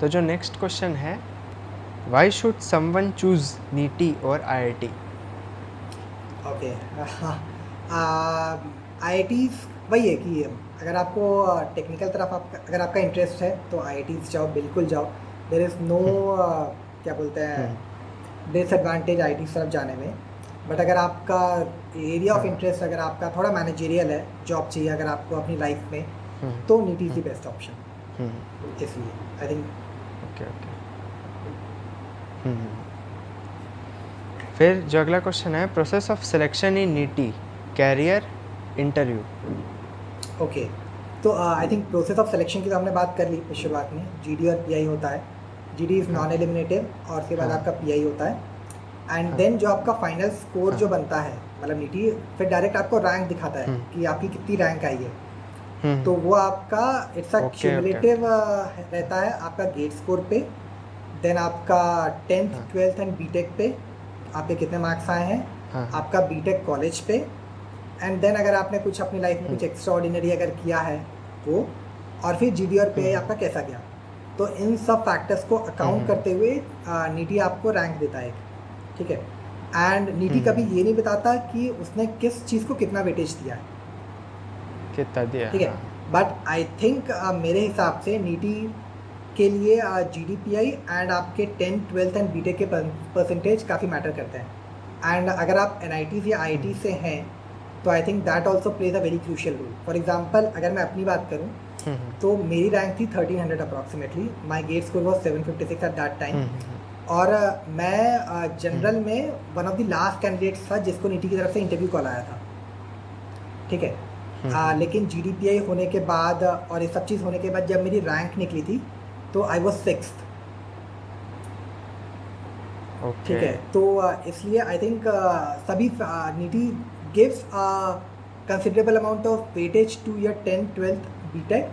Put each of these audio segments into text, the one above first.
तो जो next question है, why should someone choose neat और आईआईटी? ओके, आईआईटीज़ वही है कि अगर आपको टेक्निकल तरफ अगर आपका इंटरेस्ट है तो आईआईटीज़ जाओ, बिल्कुल जाओ। देयर इज़ नो क्या बोलते हैं डिसएडवांटेज आईआईटीज़ तरफ जाने में। बट अगर आपका एरिया ऑफ इंटरेस्ट अगर आपका थोड़ा मैनेजरियल है, जॉब चाहिए अगर आपको अपनी लाइफ में, तो NEET is the best option. इसलिए आई थिंक ओके ओके। फिर जो अगला क्वेश्चन है, process of selection in NEET, career, interview. Okay, तो I think process of selection की तो हमने बात कर ली शुरुआत में। जीडी और पीआई होता है। जीडी इज़ नॉन एलिमिनेटिव और उसके बाद आपका पीआई होता है। एंड देन जो आपका फाइनल स्कोर जो बनता है, मतलब नीटी फिर डायरेक्ट आपको रैंक दिखाता है कि आपकी कितनी रैंक आई है। तो वो आपका इट्स अ क्यूमुलेटिव रहता है आपका गेट स्कोर पे, देन आपका 10th 12th एंड बीटेक पे आपके कितने मार्क्स आए हैं, आपका बीटेक कॉलेज पे, एंड देन अगर आपने कुछ अपनी लाइफ में कुछ एक्स्ट्रा ऑर्डिनरी अगर किया है वो, और फिर जीडी और पे आपका कैसा गया। तो इन सब फैक्टर्स को अकाउंट करते हुए नीटी आपको रैंक देता है, ठीक है। एंड नीटी कभी ये नहीं बताता कि उसने किस चीज़ को कितना वेटेज दिया है, कितना दिया, ठीक है। बट आई थिंक मेरे हिसाब से नीटी के लिए जीडीपीआई एंड आपके 10th 12th एंड बीटेक के परसेंटेज काफ़ी मैटर करते हैं। एंड अगर आप एनआईटी या आईआईटी से हैं तो I think that also plays a very crucial role. For example अगर मैं अपनी बात करूँ तो मेरी रैंक थी 1300 approximately, my GATE score was 756 at that time. और मैं जनरल में one of the last candidates था जिसको नीटी की तरफ से इंटरव्यू कॉल आया था, ठीक है। लेकिन जीडीपीआई होने के बाद और ये सब चीज़ होने के बाद जब मेरी रैंक निकली थी तो आई वॉज 6th, ठीक है। तो इसलिए आई थिंक सभी NITIE gives considerable amount of weightage to your 10th 12th BTech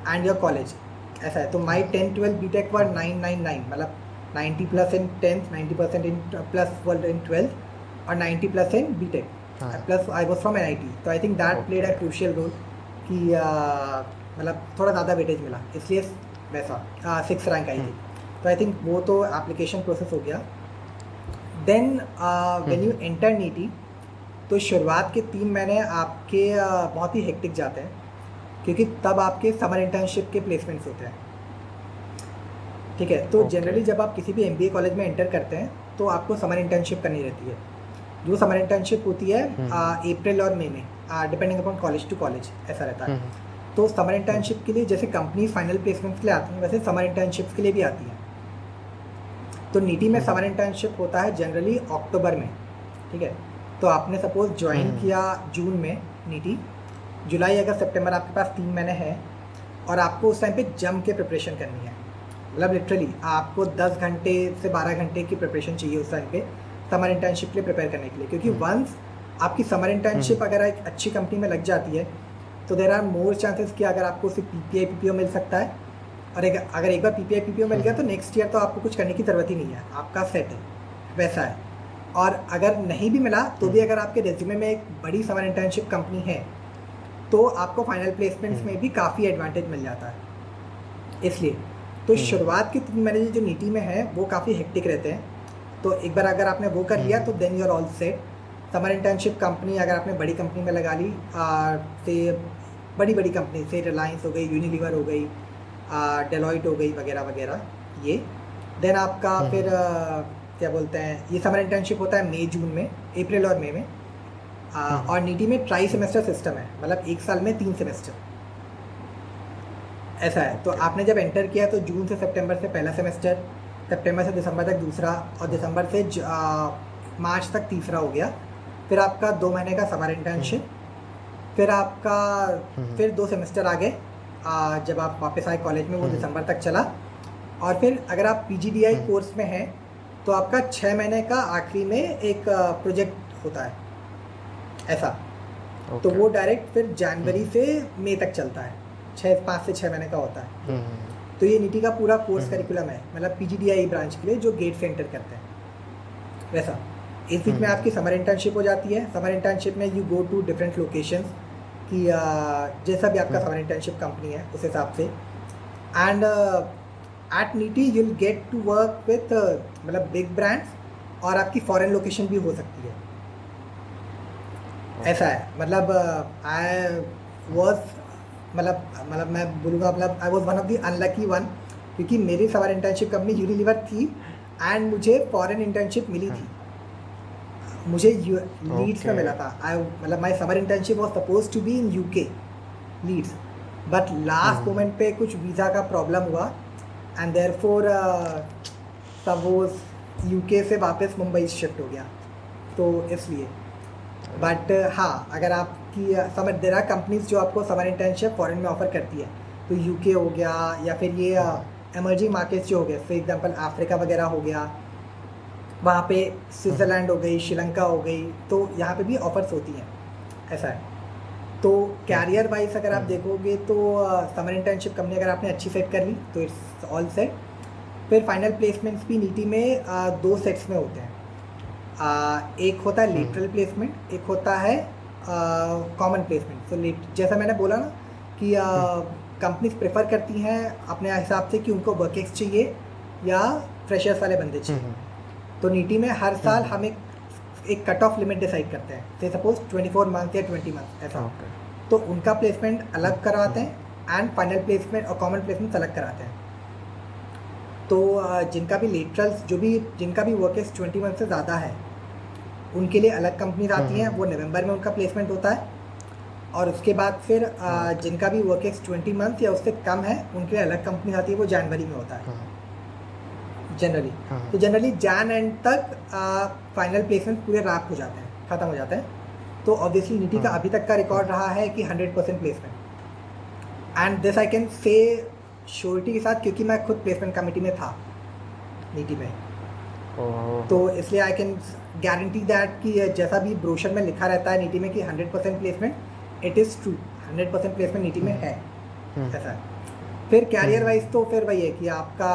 and your college, ऐसा है। तो माई 10th 12th बीटेक वर 999, मतलब 90+ इन 10th, 90% in plus in 12th और 90+ in BTech, plus I was from NIT. तो I think that played a crucial role कि मतलब थोड़ा ज़्यादा वेटेज मिला, इसलिए वैसा 6th रैंक आई थी। तो आई थिंक वो तो एप्लीकेशन प्रोसेस हो गया। Then when you enter NITIE तो शुरुआत के 3 महीने आपके बहुत ही हेक्टिक जाते हैं, क्योंकि तब आपके समर इंटर्नशिप के प्लेसमेंट्स होते हैं, ठीक है। तो जनरली जब आप किसी भी एमबीए कॉलेज में एंटर करते हैं तो आपको समर इंटर्नशिप करनी रहती है। जो समर इंटर्नशिप होती है अप्रैल और मई में, depending upon college to college, ऐसा रहता है। तो समर इंटर्नशिप के लिए जैसे कंपनी फाइनल प्लेसमेंट्स के लिए आती हैं, वैसे समर इंटर्नशिप्स के लिए भी आती हैं। तो नीटी में समर इंटर्नशिप होता है जनरली अक्टूबर में, ठीक है। तो आपने सपोज ज्वाइन किया जून में नीटी, जुलाई अगस्त सितंबर आपके पास 3 महीने हैं और आपको उस टाइम पे जम के प्रिपरेशन करनी है। मतलब लिटरली आपको 10 घंटे से 12 घंटे की प्रिपरेशन चाहिए उस टाइम पे समर इंटर्नशिप के लिए प्रिपेयर करने के लिए, क्योंकि वंस आपकी समर इंटर्नशिप अगर एक अच्छी कंपनी में लग जाती है तो देर आर मोर चांसेस कि अगर आपको सिर्फ पीपीआई पीपीओ मिल सकता है, और अगर एक बार पीपीआई पीपीओ मिल गया तो नेक्स्ट ईयर तो आपको कुछ करने की ज़रूरत ही नहीं है, आपका सेट है, वैसा है। और अगर नहीं भी मिला तो भी अगर आपके रेज्यूमे में एक बड़ी समर इंटर्नशिप कंपनी है तो आपको फाइनल प्लेसमेंट्स में भी काफ़ी एडवांटेज मिल जाता है। इसलिए तो शुरुआत के 3 महीने जो नीटी में है वो काफ़ी हेक्टिक रहते हैं। तो एक बार अगर आपने वो कर लिया तो then you are all set. Summer internship company अगर आपने बड़ी कंपनी में लगा ली, से बड़ी कंपनी से रिलायंस हो गई, यूनिलीवर हो गई, डेलॉइट हो गई, वगैरह वगैरह, ये देन आपका फिर क्या बोलते हैं, ये समर इंटर्नशिप होता है मई जून में, अप्रैल और मई में। और नीटी में ट्राई सेमेस्टर सिस्टम है, मतलब 1 साल में 3 सेमेस्टर, ऐसा है। तो आपने जब एंटर किया तो जून से सितंबर से पहला सेमेस्टर, सितंबर से दिसंबर तक दूसरा, और दिसंबर से मार्च तक तीसरा हो गया। फिर आपका 2 महीने का समर इंटर्नशिप, फिर आपका फिर 2 सेमेस्टर आ गए जब आप वापस आए कॉलेज में, वो दिसंबर तक चला। और फिर अगर आप पीजीडीआई कोर्स में हैं तो आपका 6 महीने का आखिरी में एक प्रोजेक्ट होता है, ऐसा। तो वो डायरेक्ट फिर जनवरी से मई तक चलता है, 5 से 6 महीने का होता है। तो ये नीटी का पूरा कोर्स करिकुलम है, मतलब पीजीडीआई ब्रांच के लिए जो गेट से एंटर करते हैं, वैसा। इस बीच में आपकी समर इंटर्नशिप हो जाती है। समर इंटर्नशिप में you go to different locations कि जैसा भी आपका समर इंटर्नशिप कंपनी है उस हिसाब से। And at NITIE you'll get to work with मतलब बिग ब्रांड्स और आपकी फॉरेन लोकेशन भी हो सकती है, ऐसा है। मतलब आई वॉज मतलब मैं बोलूँगा मतलब I was one of the unlucky one, क्योंकि मेरी समर इंटर्नशिप कंपनी यूनिलीवर थी एंड मुझे फॉरेन इंटर्नशिप मिली थी, मुझे लीड्स में मिला था। आई मतलब my summer internship was suppose to be in UK Leeds, but last moment पे कुछ वीज़ा का प्रॉब्लम हुआ एंड देयरफॉर सब वो यूके से वापस मुंबई शिफ्ट हो गया, तो इसलिए। बट हाँ, अगर आपकी समर देर आर कंपनीज जो आपको समर इंटर्नशिप फॉरेन में ऑफर करती है, तो यूके हो गया या फिर ये एमर्जिंग मार्केट्स जो हो गए, फॉर एग्जांपल अफ्रीका वगैरह हो गया, वहाँ पे स्विट्ज़रलैंड हो गई, श्रीलंका हो गई, तो यहाँ पे भी ऑफर्स होती हैं, ऐसा है। तो कैरियर वाइज अगर आप देखोगे तो समर इंटर्नशिप कंपनी अगर आपने अच्छी सेट कर ली तो इट्स ऑल सेट। फिर फाइनल प्लेसमेंट्स भी नीटी में 2 सेट्स में होते हैं। एक होता है लेटरल प्लेसमेंट, एक होता है कॉमन प्लेसमेंट। तो जैसा मैंने बोला ना कि कंपनीज प्रेफर करती हैं अपने हिसाब से कि उनको वर्क एक्स चाहिए या फ्रेशर्स वाले बंदे चाहिए। तो नीटी में हर साल हम एक कट ऑफ लिमिट डिसाइड करते हैं, से सपोज 24 मंथ या 20 मंथ ऐसा। तो उनका प्लेसमेंट अलग करवाते हैं एंड फाइनल प्लेसमेंट और कॉमन प्लेसमेंट अलग कराते हैं। तो जिनका भी लेटरल्स जिनका भी वर्क एक्स 20 मंथ से ज़्यादा है उनके लिए अलग कंपनीज आती हैं, वो नवंबर में उनका प्लेसमेंट होता है। और उसके बाद फिर जिनका भी वर्क एक्स 20 मंथ या उससे कम है उनके लिए अलग कंपनी आती है, वो जनवरी में होता है जनरली। तो जनरली जैन एंड तक फाइनल प्लेसमेंट पूरे रैप हो जाते हैं, ख़त्म हो जाते हैं। तो ऑब्वियसली नीटी का अभी तक का रिकॉर्ड रहा है कि 100% placement, and this I can say surety के साथ क्योंकि मैं खुद प्लेसमेंट कमेटी में था नीटी में। तो इसलिए आई कैन गारंटी दैट कि जैसा भी ब्रोशर में लिखा रहता है नीटी में कि 100% placement, it is true, 100% placement neat में है, ऐसा है। फिर कैरियर वाइज तो फिर वही है कि आपका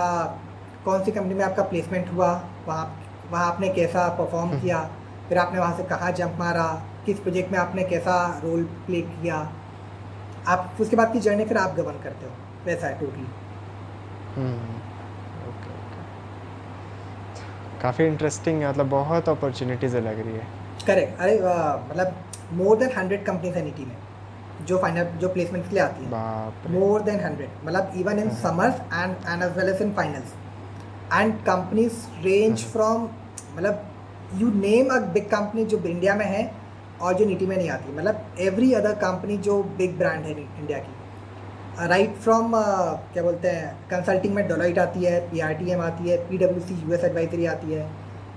कौन सी कंपनी में आपका प्लेसमेंट हुआ, वहाँ आपने कैसा परफॉर्म किया, फिर आपने वहाँ से कहाँ जंप मारा, किस प्रोजेक्ट में आपने कैसा रोल प्ले किया, आप उसके बाद की जर्नी फिर आप गवर्न करते हो, वैसा है टोटली। ओके, काफ़ी इंटरेस्टिंग है, मतलब बहुत अपॉर्चुनिटीज़ लग रही है। करेक्ट। अरे मतलब मोर देन 100 कंपनीज है नीटी में जो प्लेसमेंट के लिए आती है, मोर देन 100, मतलब even in summers and as well as in finals. And companies range from मतलब you name a big company जो इंडिया में है और जो नीटी में नहीं आती, मतलब एवरी अदर कंपनी जो बिग ब्रांड है इंडिया की, राइट फ्रॉम क्या बोलते हैं कंसल्टिंग में डेलोइट आती है, PRTM आती है, PwC US एडवाइजरी आती है।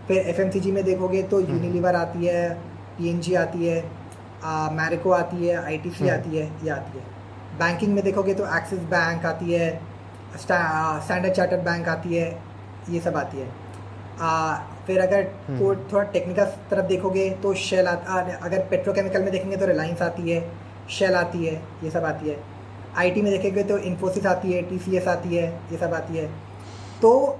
फिर FMCG में देखोगे तो यूनिलीवर आती है, PNG आती है, मैरिको आती है, ITC आती है, ये आती है। बैंकिंग में देखोगे तो एक्सिस बैंक आती है, स्टैंडर्ड चार्टर्ड बैंक आती है, ये सब आती है। फिर अगर थोड़ा टेक्निकल तरफ देखोगे तो शेल अगर पेट्रोकेमिकल में देखेंगे तो रिलायंस आती है, शेल आती है, ये सब आती है। IT में देखेंगे तो इन्फोसिस आती है, TCS आती है, ये सब आती है। तो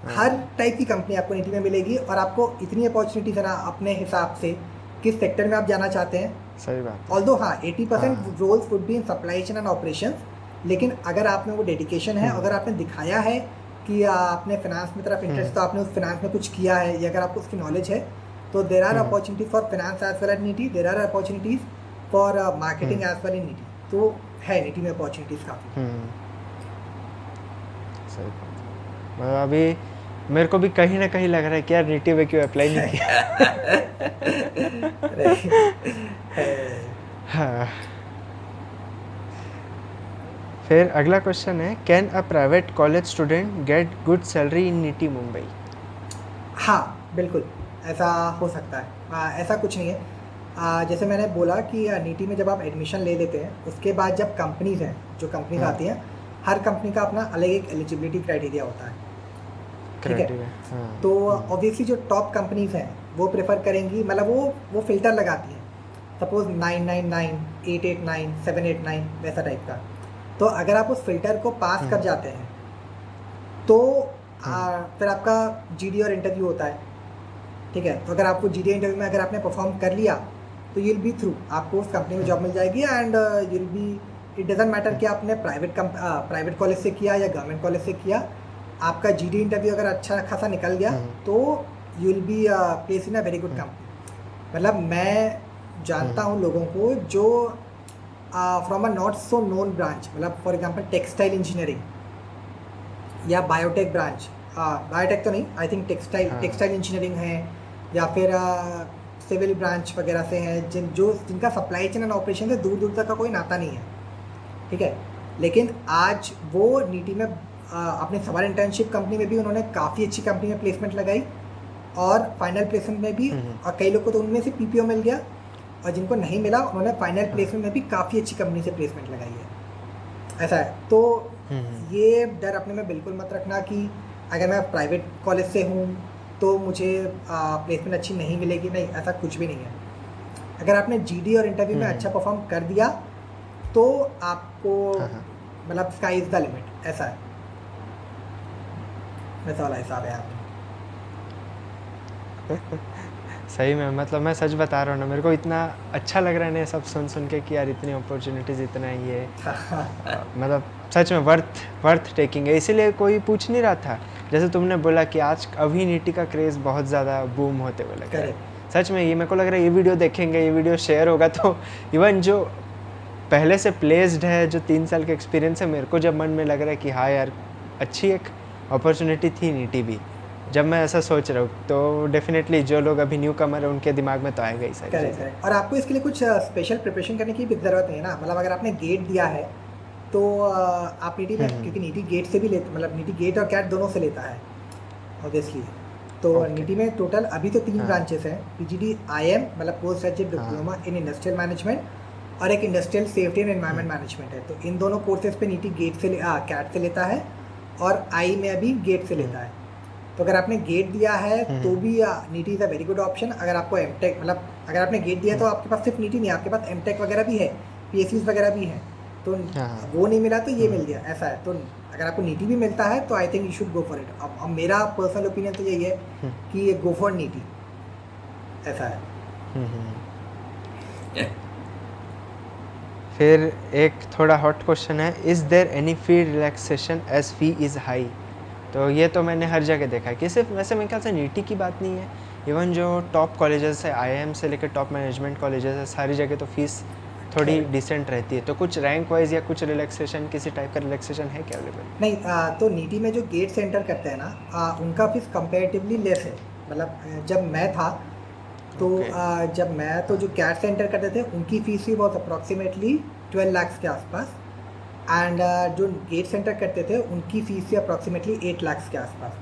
हर टाइप की कंपनी आपको नीति में मिलेगी और आपको इतनी अपॉर्चुनिटीज है ना अपने हिसाब से किस सेक्टर में आप जाना चाहते हैं। सही बात। ऑल्दो हाँ 80% roles would be in supply chain and operation, लेकिन अगर आप में वो डेडिकेशन है, अगर आपने दिखाया है कि आपने फाइनेंस में तरफ इंटरेस्ट, तो आपने उस फाइनेंस में कुछ किया है या अगर आपको उसकी नॉलेज है, तो there are opportunities for finance as well as NITIE, there are opportunities for marketing as well in NITIE. तो है नीटी में अपॉर्चुनिटीज काफ़ी। सही बात। मतलब अभी मेरे को भी कहीं ना कहीं लग रहा है कि यार नीटी में क्यों अप्लाई नहीं किया। हाँ। फिर अगला क्वेश्चन है, can a private college student get good salary in neat Mumbai? हाँ बिल्कुल, ऐसा हो सकता है। ऐसा कुछ नहीं है। जैसे मैंने बोला कि नीटी में जब आप एडमिशन ले लेते हैं उसके बाद जब कंपनीज हैं, जो कंपनीज आती हैं, हर कंपनी का अपना अलग एक एलिजिबिलिटी क्राइटेरिया होता है, ठीक है। तो ऑब्वियसली जो टॉप कंपनीज हैं वो प्रेफर करेंगी, मतलब वो फिल्टर लगाती हैं, सपोज 999, 889, 789 वैसा टाइप का। तो अगर आप उस फिल्टर को पास कर जाते हैं तो फिर आपका GD और इंटरव्यू होता है, ठीक है। तो अगर आपको GD इंटरव्यू में अगर आपने परफॉर्म कर लिया तो यूल बी थ्रू, आपको उस कंपनी में जॉब मिल जाएगी and you'll be it doesn't matter कि आपने प्राइवेट कॉलेज से किया या गवर्नमेंट कॉलेज से किया, आपका जीडी इंटरव्यू अगर अच्छा खासा निकल गया तो you will be place in a very good company. मतलब मैं जानता हूँ लोगों को जो from a not so known branch, मतलब फॉर एग्जांपल टेक्सटाइल इंजीनियरिंग या बायोटेक ब्रांच, बायोटेक तो नहीं, आई थिंक टेक्सटाइल इंजीनियरिंग है, या फिर सिविल ब्रांच वगैरह से हैं, जिनका सप्लाई चेन एंड ऑपरेशन से दूर दूर तक का कोई नाता नहीं है, ठीक है, लेकिन आज वो नीटी में अपने समर इंटर्नशिप कंपनी में भी उन्होंने काफ़ी अच्छी कंपनी में प्लेसमेंट लगाई, और फाइनल प्लेसमेंट में भी, और कई लोग को तो उनमें से पीपीओ मिल गया, और जिनको नहीं मिला उन्होंने फाइनल प्लेसमेंट में भी काफ़ी अच्छी कंपनी से प्लेसमेंट लगाई है। ऐसा है, तो ये डर अपने में बिल्कुल मत रखना कि अगर मैं प्राइवेट कॉलेज से हूँ तो मुझे प्लेसमेंट अच्छी नहीं मिलेगी, नहीं, ऐसा कुछ भी नहीं है। अगर आपने जीडी और इंटरव्यू में अच्छा परफॉर्म कर दिया तो आपको मतलब स्काई इज़ द लिमिट, ऐसा है, वैसा वाला हिसाब है आप। सही में, मतलब मैं सच बता रहा हूँ ना, मेरे को इतना अच्छा लग रहा है ना सब सुन के कि यार इतनी अपॉर्चुनिटीज़, इतना ही है, मतलब सच में वर्थ टेकिंग है। इसीलिए कोई पूछ नहीं रहा था, जैसे तुमने बोला कि आज अभी नीटी का क्रेज़ बहुत ज़्यादा बूम होते हुए लग रहा है। सच में ये मेरे को लग रहा है, ये वीडियो देखेंगे, ये वीडियो शेयर होगा तो इवन जो पहले से प्लेस्ड है, जो 3 साल का एक्सपीरियंस है, मेरे को जब मन में लग रहा है कि हाँ यार अच्छी एक अपॉर्चुनिटी थी नीटी भी, जब मैं ऐसा सोच रहा हूँ तो डेफिनेटली जो लोग अभी न्यू कमर है उनके दिमाग में तो आएगा ही सारी चीज़ें। और आपको इसके लिए कुछ स्पेशल प्रिपरेशन करने की भी ज़रूरत नहीं है ना, मतलब अगर आपने गेट दिया है तो आप नीटी में, क्योंकि नीटी गेट से भी लेते, मतलब नीटी गेट और कैट दोनों से लेता है ऑब्वियसली, तो नीटी में टोटल अभी तो 3 ब्रांचेस हैं, पीजीडी IM मतलब post graduate diploma in industrial management, और एक industrial safety and environment management है। तो इन दोनों कोर्सेज पे नीटी गेट से कैट से लेता है, और आई में अभी गेट से लेता है। तो अगर आपने गेट दिया है तो भी neat is a very good option. अगर आपको एमटेक, मतलब अगर आपने गेट दिया तो आपके पास सिर्फ नीटी नहीं, आपके पास एमटेक वगैरह भी है, PhDs वगैरह भी हैं, तो वो नहीं मिला तो ये मिल गया, ऐसा है। तो अगर आपको नीटी भी मिलता है तो I think you should go for it. अब मेरा पर्सनल ओपिनियन तो यही है कि गो फॉर नीटी, ऐसा है। फिर एक थोड़ा हॉट क्वेश्चन है, is there any fee relaxation as fee is high? तो ये तो मैंने हर जगह देखा है कि सिर्फ, वैसे मेरे ख्याल से नीटी की बात नहीं है, इवन जो टॉप कॉलेजेस है, IIM से लेकर टॉप मैनेजमेंट कॉलेजेस है, सारी जगह तो फीस थोड़ी डिसेंट रहती है। तो कुछ रैंक वाइज या कुछ रिलैक्सेशन, किसी टाइप का रिलैक्सेशन है क्या अवेलेबल? नहीं, तो नीटी में जो गेट से एंटर करते हैं ना, उनका फीस कंपेरेटिवली लेस है। मतलब जब मैं था तो जब मैं तो जो कैट से एंटर करते थे उनकी फीस भी बहुत अप्रॉक्सीमेटली 12 लाख के आसपास, एंड जो गेट सेंटर करते थे उनकी फीस थी अप्रॉक्सीमेटली 8 लाख के आसपास,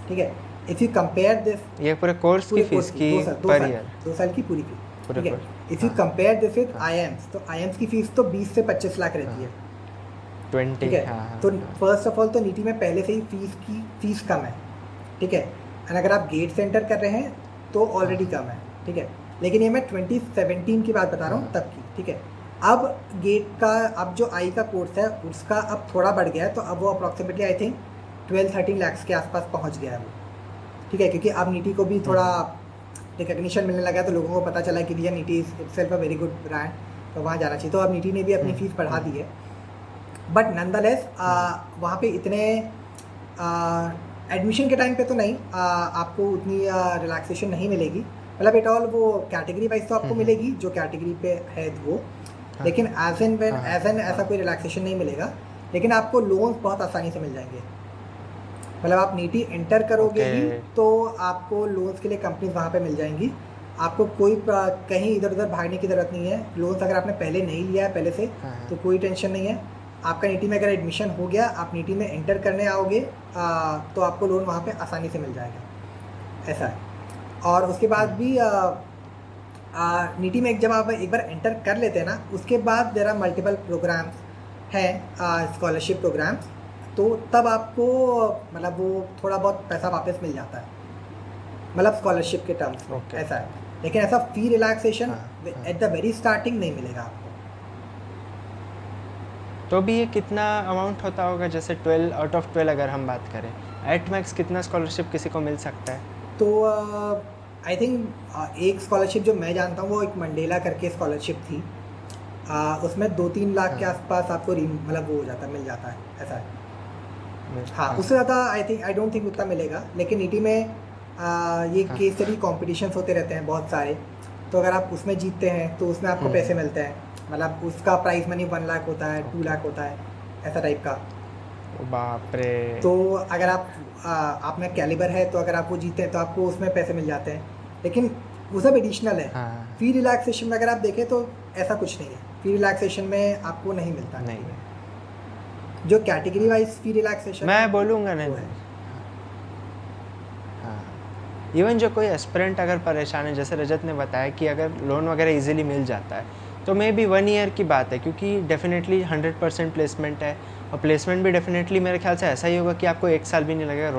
ठीक है। इफ़ यू कंपेयर दिस, ये पूरे कोर्स की फीस की पर ईयर, 2 साल की पूरी फीस, ठीक है। If you compare this with IIMs, तो IIMs की फीस तो 20 से 25 लाख रहती है, 20, ठीक है। तो फर्स्ट ऑफ ऑल तो नीटी में पहले से ही फीस कम है, ठीक है। एंड अगर आप गेट सेंटर कर रहे हैं तो ऑलरेडी कम है, ठीक है। लेकिन ये मैं 2017 की बात बता रहा हूँ, तब की, ठीक है। अब गेट का, अब जो आई का कोर्स है उसका अब थोड़ा बढ़ गया है, तो अब वो अप्रॉक्सीमेटली आई थिंक 12-13 लाख के आसपास पहुंच गया है वो, ठीक है। क्योंकि अब नीटी को भी थोड़ा रिकग्निशन मिलने लगा है, तो लोगों को पता चला कि भैया neat is itself a very good brand, तो वहाँ जाना चाहिए। तो अब नीटी ने भी अपनी फीस बढ़ा दी है, बट नॉनदलेस वहाँ पे इतने एडमिशन के टाइम पे तो नहीं, आपको उतनी रिलैक्सेशन नहीं मिलेगी। मतलब इट ऑल वो कैटेगरी वाइज तो आपको मिलेगी, जो कैटेगरी पे है वो, लेकिन एज एन ऐसा कोई रिलैक्सेशन नहीं मिलेगा। लेकिन आपको लोन्स बहुत आसानी से मिल जाएंगे। मतलब आप नीटी एंटर करोगे ही तो आपको लोन्स के लिए कंपनीज वहाँ पे मिल जाएंगी, आपको कोई कहीं इधर उधर भागने की ज़रूरत नहीं है। लोन्स अगर आपने पहले नहीं लिया है पहले से तो कोई टेंशन नहीं है। आपका नीटी में अगर एडमिशन हो गया, आप नीटी में एंटर करने आओगे तो आपको लोन वहाँ पे आसानी से मिल जाएगा, ऐसा है। और उसके बाद भी नीटी में जब आप एक बार एंटर कर लेते हैं ना, उसके बाद देयर आर मल्टीपल प्रोग्राम्स हैं, स्कॉलरशिप प्रोग्राम्स, तो तब आपको मतलब वो थोड़ा बहुत पैसा वापस मिल जाता है, मतलब स्कॉलरशिप के टर्म्स में, ऐसा है। लेकिन ऐसा fee relaxation at the very starting नहीं मिलेगा आपको। तो भी ये कितना अमाउंट होता होगा? जैसे 12 आउट ऑफ 12 अगर हम बात करें, एट मैक्स कितना स्कॉलरशिप किसी को मिल सकता है? तो आई थिंक एक स्कॉलरशिप जो मैं जानता हूँ वो एक मंडेला करके स्कॉलरशिप थी, उसमें 2-3 लाख के हाँ। आसपास आपको मतलब वो हो जाता है, मिल जाता है, ऐसा है। हाँ, हाँ उससे ज़्यादा आई डोंट थिंक उतना मिलेगा, लेकिन नीटी में ये हाँ। केस स्टडी कॉम्पिटिशन्स होते रहते हैं बहुत सारे, तो अगर आप उसमें जीतते हैं तो उसमें आपको पैसे मिलते हैं, मतलब उसका प्राइस मनी 1 लाख होता है, 2 लाख होता है, ऐसा टाइप का। ओ बाप रे। तो अगर आप में कैलिबर है तो अगर आप वो जीते हैं तो आपको उसमें पैसे मिल जाते हैं, लेकिन वो सब एडिशनल है। हाँ फी रिलैक्सेशन में अगर आप देखें तो ऐसा कुछ नहीं है, फी रिलैक्सेशन में आपको नहीं मिलता नहीं नीटी में। जो कैटेगरी वाइज फी रिलैक्सेशन मैं बोलूँगा नहीं वो है। हाँ। इवन जो कोई एस्पिरेंट अगर परेशान है, जैसे रजत ने बताया कि अगर लोन वगैरह इजीली मिल जाता है तो मे बी 1 ईयर की बात है, क्योंकि डेफिनेटली 100% प्लेसमेंट है, और प्लेसमेंट भी डेफिनेटली मेरे ख्याल से ऐसा ही होगा कि आपको 1 साल भी नहीं लगेगा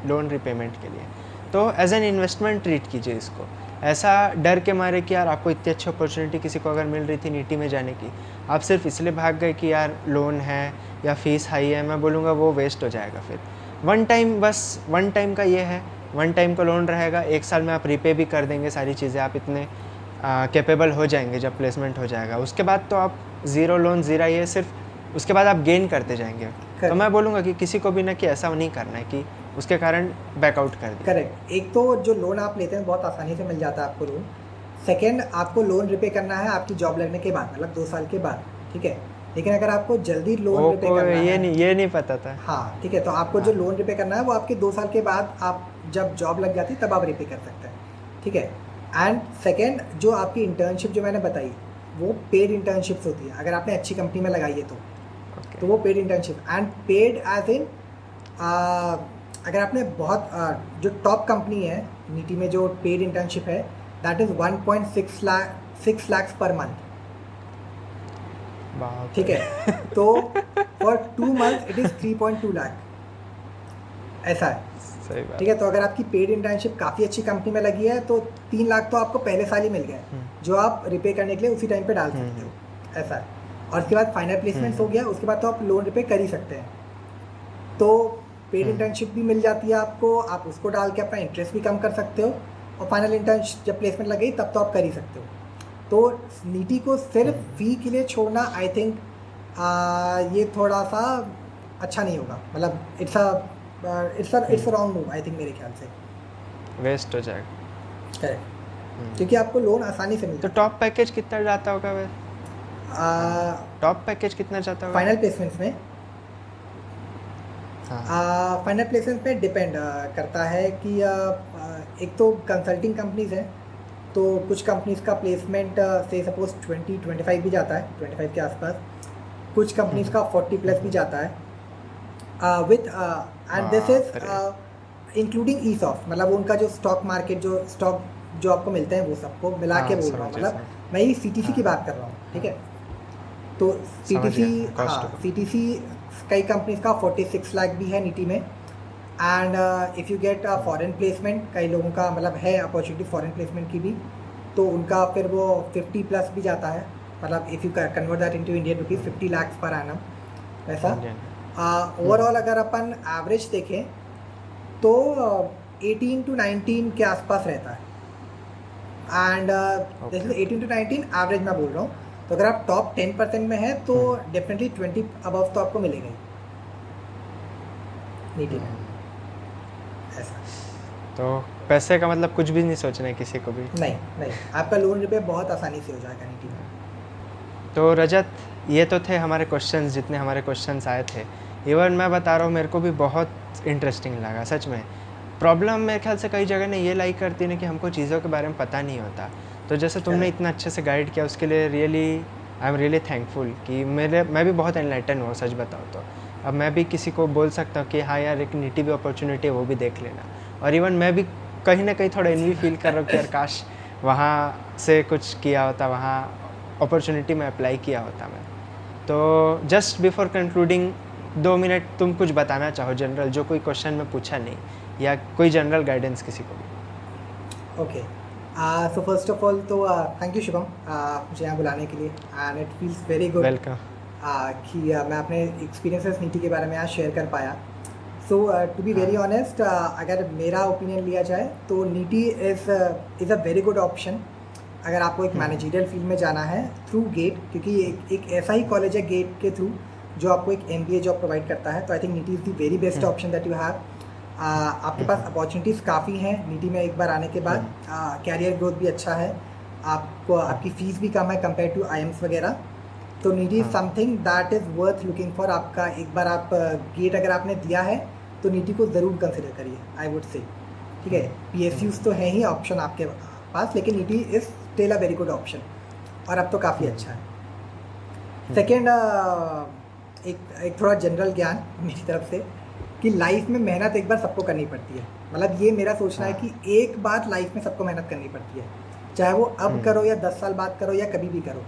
लोन रिपेमेंट के लिए। तो एज एन इन्वेस्टमेंट ट्रीट कीजिए इसको, ऐसा डर के मारे कि यार आपको इतनी अच्छी अपॉर्चुनिटी किसी को अगर मिल रही थी नीटी में जाने की, आप सिर्फ इसलिए भाग गए कि यार लोन है या फीस हाई है, मैं बोलूँगा वो वेस्ट हो जाएगा फिर। वन टाइम का ये है, 1 टाइम का लोन रहेगा, 1 साल में आप रिपे भी कर देंगे सारी चीज़ें, आप इतने कैपेबल हो जाएंगे जब प्लेसमेंट हो जाएगा। उसके बाद तो आप ज़ीरो लोन ज़ीरा, ये सिर्फ उसके बाद आप गेन करते जाएंगे। तो मैं बोलूँगा कि किसी को भी ना कि ऐसा नहीं करना है कि उसके कारण बैकआउट कर दिया। करेक्ट। एक तो जो लोन आप लेते हैं बहुत आसानी से मिल जाता है आपको लोन। सेकेंड, आपको लोन रिपे करना है आपकी जॉब लगने के बाद, मतलब 2 साल के बाद, ठीक है। लेकिन अगर आपको जल्दी लोन रिपे को करना है, ये नहीं पता था। हाँ ठीक है, तो आपको जो हाँ। लोन रिपे करना है वो आपके 2 साल के बाद, आप जब जॉब लग जाती है तब आप रिपे कर सकते हैं, ठीक है। एंड सेकेंड, जो आपकी इंटर्नशिप जो मैंने बताई वो पेड इंटर्नशिप्स होती है, अगर आपने अच्छी कंपनी में लगाई है तो वो paid internship and paid as in, अगर आपने बहुत जो टॉप कंपनी है नीटी में जो पेड इंटर्नशिप है, that is 1.6 lakh per month, बाप ठीक रे। है। तो for 2 month it is 3.2 lakh, ऐसा है, सही बात। ठीक है। तो अगर आपकी पेड इंटर्नशिप काफ़ी अच्छी कंपनी में लगी है तो 3 लाख तो आपको पहले साल ही मिल गए, जो आप रिपे करने के लिए उसी टाइम पे डाल सकते हो, ऐसा है। और उसके बाद फाइनल प्लेसमेंट्स हो गया, उसके बाद तो आप लोन रिपे कर ही सकते हैं। तो पेड इंटर्नशिप भी मिल जाती है आपको, आप उसको डाल के अपना इंटरेस्ट भी कम कर सकते हो, और फाइनल इंटर्नशिप जब प्लेसमेंट लग गई तब तो आप कर ही सकते हो। तो नीटी को सिर्फ फी के लिए छोड़ना, आई थिंक ये थोड़ा सा अच्छा नहीं होगा, मतलब it's a wrong move, I think, मेरे ख्याल से। वेस्ट हो जाएगा। करेक्ट, क्योंकि आपको लोन आसानी से तो मिलता टॉप पैकेज कितना जाता होगा वैसे? है टॉप पैकेज कितना जाता होगा? फाइनल प्लेसमेंट्स में। हाँ। फाइनल प्लेसमेंट पे डिपेंड करता है कि एक तो कंसल्टिंग कंपनीज हैं, तो कुछ कंपनीज का प्लेसमेंट से सपोज 20-25 भी जाता है, 25 के आसपास। कुछ कंपनीज का 40 प्लस भी जाता है, with and this is including ईसॉफ्ट, मतलब उनका जो स्टॉक मार्केट, जो स्टॉक जो आपको मिलते हैं वो सबको मिला के बोल रहा हूँ, मतलब मैं ये सीटीसी की बात कर रहा हूँ, ठीक है। तो सीटीसी, हाँ, सीटीसी कई कंपनीज का 46 लाख भी है नीटी में। And if you get a foreign placement, कई लोगों का मतलब है अपॉर्चुनिटी फॉरेन प्लेसमेंट की भी, तो उनका फिर वो 50 प्लस भी जाता है, मतलब if you convert that into Indian rupees 50 lakh per annum, ऐसा। ओवरऑल अगर अपन एवरेज देखें तो 18 to 19 के आसपास रहता है। And this is 18 to 19 average मैं बोल रहा हूँ। तो अगर आप टॉप 10% में है तो डेफिनेटली 20 अबव तो आपको मिलेगा ही नीटी में, ऐसा। तो पैसे का मतलब कुछ भी नहीं सोचना है किसी को भी? नहीं, आपका लोन रिपे बहुत आसानी से हो जाएगा नीटी में। तो रजत, ये तो थे हमारे क्वेश्चंस, जितने हमारे क्वेश्चंस आए थे। इवन मैं बता रहा हूँ, मेरे को भी बहुत इंटरेस्टिंग लगा सच में। प्रॉब्लम मेरे ख्याल से कई जगह ने ये लाई करती है कि हमको चीज़ों के बारे में पता नहीं होता। तो जैसे तुमने इतना अच्छे से गाइड किया, उसके लिए आई एम रियली थैंकफुल कि मैं भी बहुत एनलाइटन हुआ, सच बताओ तो। अब मैं भी किसी को बोल सकता हूँ कि हाँ यार, एक नीटी भी अपॉर्चुनिटी है, वो भी देख लेना। और इवन मैं भी कहीं ना कहीं थोड़ा एनवी फील कर रहा हूँ कि यार काश वहाँ से कुछ किया होता, वहाँ अपॉर्चुनिटी में अप्लाई किया होता मैं। तो जस्ट बिफोर कंक्लूडिंग 2 मिनट तुम कुछ बताना चाहो जनरल, जो कोई क्वेश्चन में पूछा नहीं, या कोई जनरल गाइडेंस किसी को भी? Okay, so first of all तो थैंक यू शुभम मुझे यहाँ बुलाने के लिए, and it feels very good welcome कि मैं अपने एक्सपीरियंसेस नीटी के बारे में आज शेयर कर पाया। सो टू बी वेरी ऑनेस्ट, अगर मेरा ओपिनियन लिया जाए तो neat is a very good option अगर आपको एक मैनेजरियल फील्ड में जाना है थ्रू गेट, क्योंकि एक ऐसा ही कॉलेज है गेट के थ्रू जो आपको एक MBA जॉब प्रोवाइड करता है, तो I think neat is the very best option that you have. आपके पास अपॉर्चुनिटीज़ काफ़ी हैं नीटी में एक बार आने के बाद, कैरियर ग्रोथ भी अच्छा है, आपको आपकी फ़ीस भी कम है कंपेयर टू IIMs वगैरह। तो neat is something that is worth looking for. आपका एक बार आप गेट अगर आपने दिया है तो नीटी को ज़रूर कंसिडर करिए, आई वुड से। ठीक है, PSUs तो हैं ही ऑप्शन आपके पास, लेकिन neat is still a very good option, और अब तो काफ़ी अच्छा है। सेकेंड, एक थोड़ा जनरल ज्ञान मेरी तरफ से कि लाइफ में मेहनत एक बार सबको करनी पड़ती है। मतलब ये मेरा सोचना है कि एक बार लाइफ में सबको मेहनत करनी पड़ती है, चाहे वो अब करो या 10 साल बाद करो या कभी भी करो।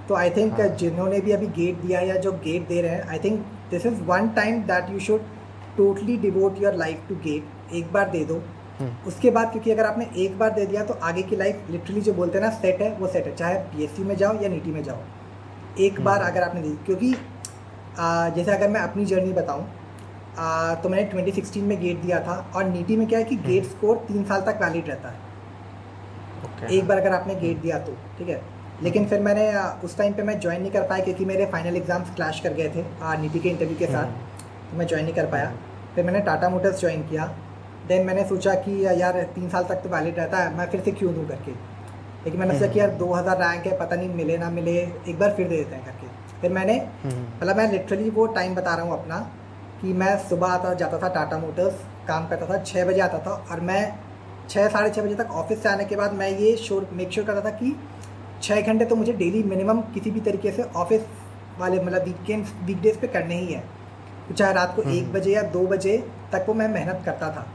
तो आई थिंक जिन्होंने भी अभी गेट दिया या जो गेट दे रहे हैं, I think this is one time that you should totally devote your life to GATE. एक बार दे दो, उसके बाद, क्योंकि अगर आपने एक बार दे दिया तो आगे की लाइफ लिटरली जो बोलते हैं ना सेट है, वो सेट है, चाहे PSU में जाओ या नीटी में जाओ। एक बार अगर आपने दी, क्योंकि जैसे अगर मैं अपनी जर्नी बताऊं, तो मैंने 2016 में गेट दिया था, और नीटी में क्या है कि गेट स्कोर 3 साल तक वैलिड रहता है। एक बार अगर आपने गेट दिया तो ठीक है, लेकिन फिर मैंने उस टाइम पे मैं ज्वाइन नहीं कर पाया क्योंकि मेरे फाइनल एग्जाम्स क्लैश कर गए थे नीटी के इंटरव्यू के साथ, तो मैं ज्वाइन नहीं कर पाया। फिर मैंने टाटा मोटर्स ज्वाइन किया। देन मैंने सोचा कि यार 3 साल तक तो वैलिड रहता है, मैं फिर से क्यों दूँ करके, लेकिन मैंने सोचा कि यार 2000 रैंक है, पता नहीं मिले ना मिले, एक बार फिर दे देते हैं करके। फिर मैंने मतलब मैं लिटरली वो टाइम बता रहा हूँ अपना कि मैं सुबह जाता था टाटा मोटर्स, काम करता था, 6 बजे आता था, और मैं 6 साढ़े 6 बजे तक ऑफिस से आने के बाद मैं ये मेक श्योर करता था कि 6 घंटे तो मुझे डेली मिनिमम किसी भी तरीके से ऑफिस वाले मतलब वीकडेज पे करने ही है, तो चाहे रात को 1 बजे या 2 बजे तक वो मैं मेहनत करता था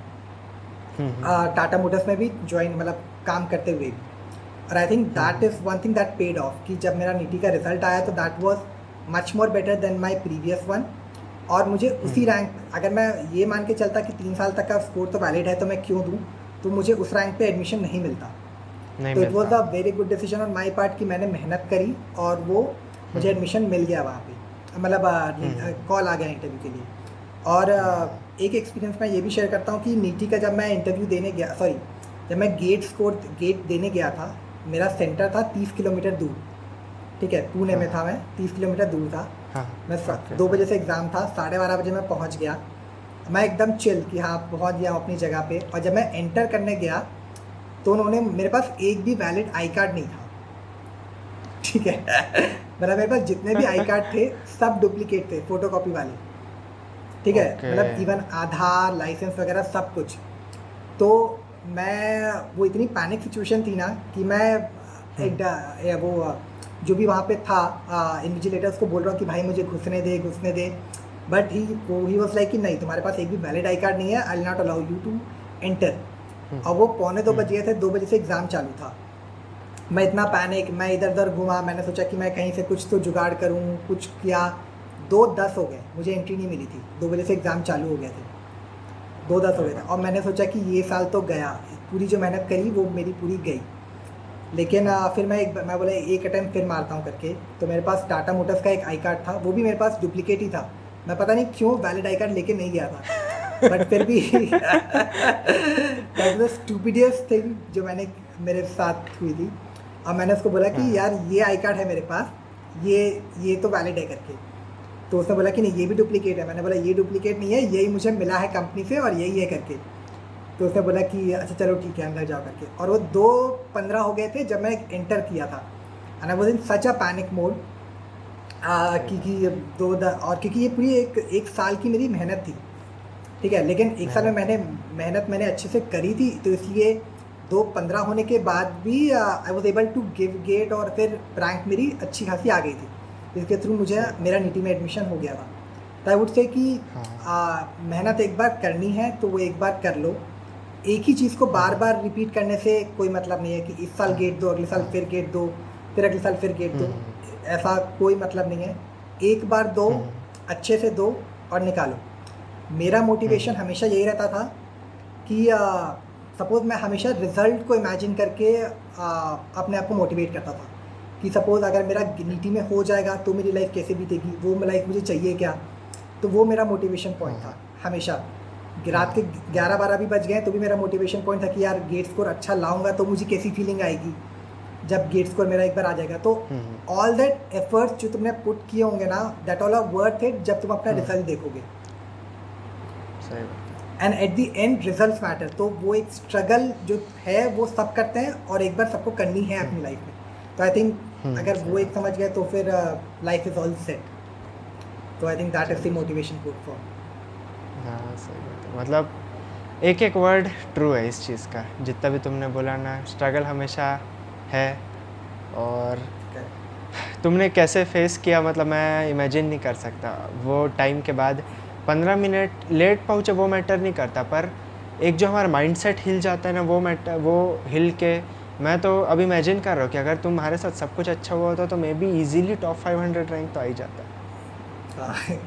टाटा मोटर्स में भी ज्वाइन मतलब काम करते हुए। और आई think that is one thing that paid of, कि जब मेरा नीटी का रिजल्ट आया तो that was much more better than my previous one. और मुझे उसी रैंक, अगर मैं ये मान के चलता कि 3 साल तक का स्कोर तो वैलिड है तो मैं क्यों दूँ, तो मुझे उस रैंक पे एडमिशन नहीं मिलता। तो it was a very good decision on my part कि मैंने मेहनत करी और वो मुझे एडमिशन मिल गया वहाँ पे, मतलब कॉल आ गया इंटरव्यू के लिए। और एक एक्सपीरियंस मैं ये भी शेयर करता हूँ कि नीटी का जब मैं इंटरव्यू देने गया, जब मैं गेट देने गया था, मेरा सेंटर था 30 किलोमीटर दूर, ठीक है, पुणे में था मैं, 30 किलोमीटर दूर था। मैं 2 बजे से एग्ज़ाम था, 12:30 बजे मैं पहुँच गया, मैं एकदम चिल कि हाँ पहुँच गया अपनी जगह पे। और जब मैं एंटर करने गया तो उन्होंने, मेरे पास एक भी वैलिड आई कार्ड नहीं था, ठीक है मतलब मेरे पास जितने भी आई कार्ड थे सब डुप्लीकेट थे, फोटोकॉपी वाले, ठीक है, मतलब इवन आधार, लाइसेंस वगैरह सब कुछ। तो मैं, वो इतनी पैनिक सिचुएशन थी ना कि मैं एक वो जो भी वहाँ पे था इन्विजिलेटर्स को बोल रहा हूँ कि भाई मुझे घुसने दे, बट ही वॉज लाइक कि नहीं, तुम्हारे पास एक भी वैलिड आई कार्ड नहीं है, I will not allow you to enter. और वो 2:45 बजे थे, 2 बजे से एग्ज़ाम चालू था। मैं इतना पैनिक, मैं इधर उधर घूमा, मैंने सोचा कि मैं कहीं से कुछ तो जुगाड़ करूँ, कुछ किया। 2:10 हो गए, मुझे एंट्री नहीं मिली थी, 2 बजे से एग्ज़ाम चालू हो गए थे, 2:10 हो गए थे। और मैंने सोचा कि ये साल तो गया, पूरी जो मेहनत करी वो मेरी पूरी गई। लेकिन फिर मैं बोला एक अटैम्प्ट फिर मारता हूँ करके। तो मेरे पास टाटा मोटर्स का एक आई कार्ड था, वो भी मेरे पास डुप्लीकेट ही था। मैं पता नहीं क्यों वैलिड आई कार्ड लेके नहीं गया था, बट फिर भी दैट वाज स्टूपिडेस्ट थिंग जो मेरे साथ हुई थी। और मैंने उसको बोला कि यार ये आई कार्ड है मेरे पास, ये तो वैलिड है करके। तो उसने बोला कि नहीं ये भी डुप्लीकेट है। मैंने बोला ये डुप्लीकेट नहीं है, यही मुझे मिला है कंपनी से और यही है करके। तो उसने बोला कि अच्छा चलो ठीक है अंदर जाओ करके। और वो 2:15 हो गए थे जब मैं एंटर किया था, and I was in such a panic mode क्योंकि ये पूरी एक साल की मेरी मेहनत थी, ठीक है। लेकिन एक साल में मेहनत मैंने अच्छे से करी थी, तो इसलिए 2:15 होने के बाद भी I was able to give GATE, और फिर रैंक मेरी अच्छी खासी आ गई थी, जिसके थ्रू मुझे मेरा नीटी में एडमिशन हो गया था। तो आई वुड से कि मेहनत एक बार करनी है तो वो एक बार कर लो। एक ही चीज़ को बार बार रिपीट करने से कोई मतलब नहीं है कि इस साल गेट दो, अगले साल फिर गेट दो, फिर अगले साल फिर गेट दो, ऐसा कोई मतलब नहीं है। एक बार दो, अच्छे से दो और निकालो। मेरा मोटिवेशन हमेशा यही रहता था कि सपोज़ मैं हमेशा रिज़ल्ट को इमेजिन करके अपने आप को मोटिवेट करता था कि सपोज़ अगर मेरा नीटी में हो जाएगा तो मेरी लाइफ कैसे बीतेगी, वो लाइफ मुझे चाहिए क्या। तो वो मेरा मोटिवेशन पॉइंट था हमेशा। रात के 11-12 भी बज गए तो भी मेरा मोटिवेशन पॉइंट था कि यार गेट स्कोर अच्छा लाऊंगा तो मुझे कैसी फीलिंग आएगी, जब गेट स्कोर मेरा एक बार आ जाएगा तो ऑल दैट एफर्ट्स जो तुमने पुट किए होंगे ना, that all are worth it जब तुम अपना रिजल्ट देखोगे। सही बात। And at the end results matter. तो वो एक स्ट्रगल जो है वो सब करते हैं और एक बार सबको करनी है अपनी लाइफ में। तो आई थिंक अगर वो एक समझ गए तो फिर लाइफ इज ऑल सेट। तो I think that is the motivation code for. हाँ सही बात है। मतलब एक एक वर्ड ट्रू है इस चीज़ का, जितना भी तुमने बोला ना, स्ट्रगल हमेशा है। और तुमने कैसे फेस किया, मतलब मैं इमेजिन नहीं कर सकता। वो टाइम के बाद 15 मिनट लेट पहुँचे वो मैटर नहीं करता, पर एक जो हमारा माइंडसेट हिल जाता है ना, वो मैटर, वो हिल के मैं तो अब इमेजिन कर रहा हूँ कि अगर तुम्हारे साथ सब कुछ अच्छा हुआ होता तो may be easily top 500 rank तो आ ही जाता।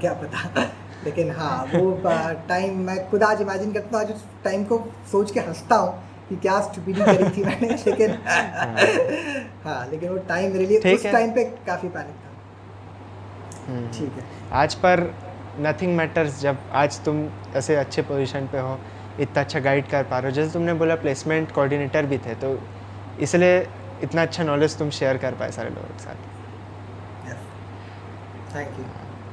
क्या पता। लेकिन हाँ वो टाइम मैं खुद आज इमेजिन करता हूँ, आज उस टाइम को सोच के हंसता हूँ कि क्या स्टुपिडी करी थी मैंने। लेकिन हाँ लेकिन वो टाइम मेरे लिए उस टाइम पे काफ़ी पैनिक था। ठीक है। आज पर नथिंग मैटर्स, जब आज तुम ऐसे अच्छे पोजीशन पे हो, इतना अच्छा गाइड कर पा रहे हो, जैसे तुमने बोला प्लेसमेंट कोऑर्डिनेटर भी थे, तो इसलिए इतना अच्छा नॉलेज तुम शेयर कर पाए सारे लोगों के साथ। Thank you.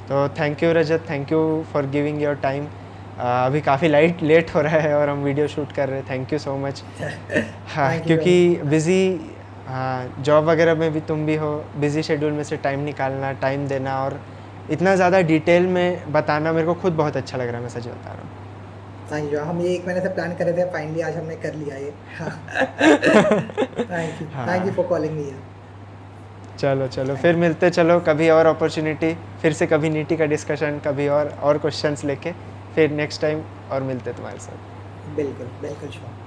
तो thank you Rajat, thank you for giving your time. अभी काफ़ी लेट हो रहा है और हम वीडियो शूट कर रहे हैं। Thank you so much. हाँ क्योंकि बिज़ी, हाँ जॉब वगैरह में भी तुम भी हो, बिज़ी शेड्यूल में से टाइम निकालना, टाइम देना और इतना ज़्यादा डिटेल में बताना मेरे को खुद बहुत अच्छा लग रहा है, मैं सच बता रहा हूँ। Thank you. हम ये 1 महीने से प्लान कर रहे थे, फाइनली आज हमने कर लिया ये। Thank you for calling me. चलो फिर मिलते, चलो कभी और अपॉर्चुनिटी, फिर से कभी नीटी का डिस्कशन, कभी और क्वेश्चंस लेके फिर नेक्स्ट टाइम और मिलते तुम्हारे साथ। बिल्कुल बिल्कुल श्योर।